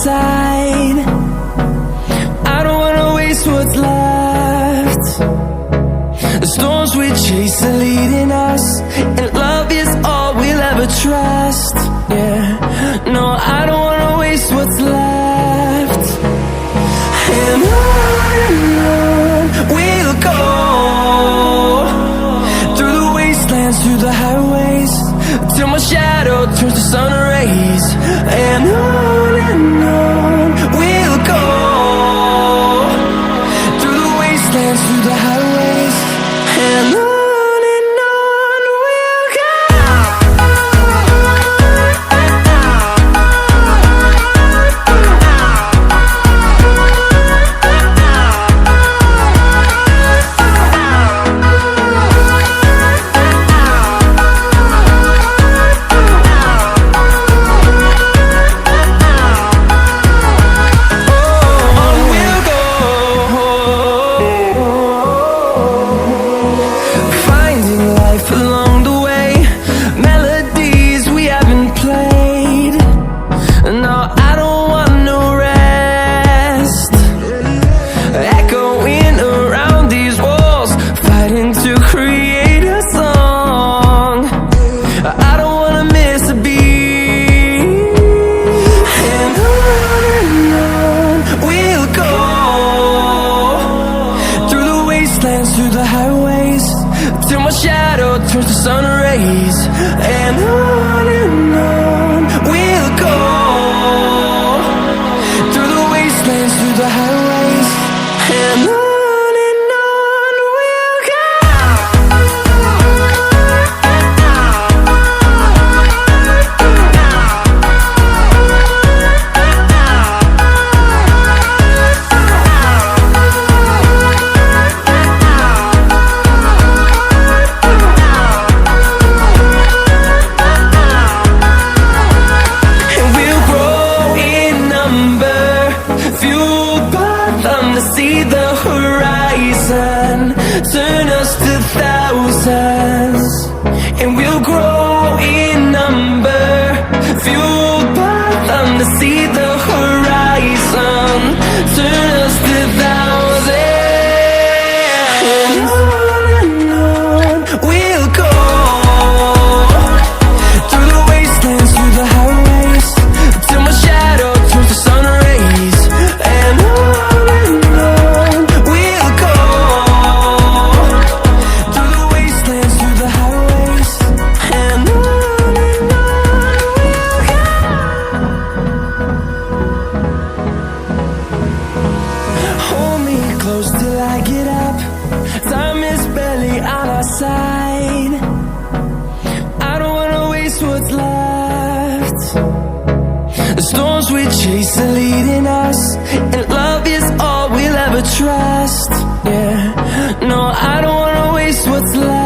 side. I don't wanna waste what's left. The storms we chase are leading us, and love is all we'll ever trust. Yeah, no, I don't wanna waste what's left. And on we'll go, through the wastelands, through the highways, till my shadow turns to sun rays. And on we'll go, through the wastelands, through the highways, and on we'll go. Through the highways, till my shadow turns to sun rays. And on we'll go, through the wastelands, through the highways, and on we'll go. See the horizon, turn us to thousands, and we'll grow in number, fueled by them. To see the horizon, turn us to thousands, and on we'll go, through the wastelands, through the highways, till my shadow turns to sun rays. And close till I get up, time is barely on our side. I don't wanna waste what's left. The storms we chase are leading us, and love is all we'll ever trust. Yeah, no, I don't wanna waste what's left.